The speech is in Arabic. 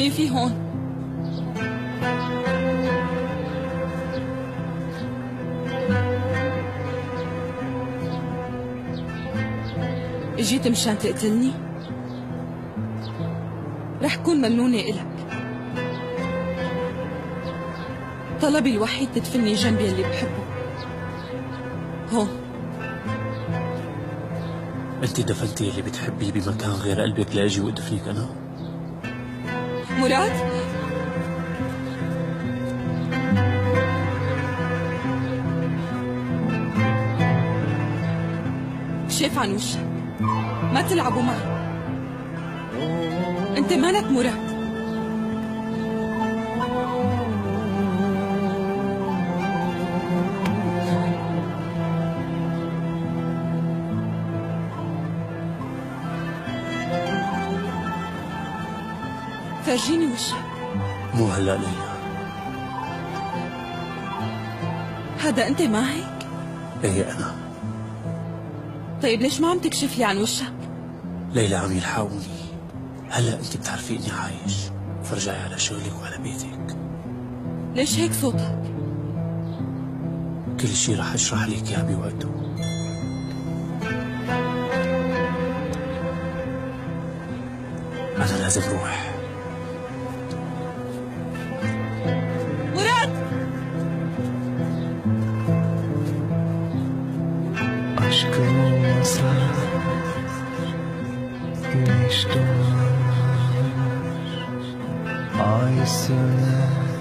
مين في هون؟ اجيت مشان تقتلني؟ رح كون ممنونة إلك. طلبي الوحيد تدفني جنبي اللي بحبه هون. انت دفنتي اللي بتحبيه بمكان غير قلبك لاجي وادفنك انا؟ مراد؟ شايف عن وشك، ما تلعبوا معي. انت مالك مراد. فرجيني وشك. مو هلا ليلى. هذا انت ما هيك؟ ايه انا. طيب ليش ما عم تكشف لي عن وشك؟ ليلى عم يلحقوني. هلا انت بتعرفي اني عايش، فرجعي على شغلك وعلى بيتك. ليش هيك صوتك؟ كل شي رح اشرح لك اياه بوقته. انا لازم روح. مراد! Aşk olmasa güneş doğar, ay söner.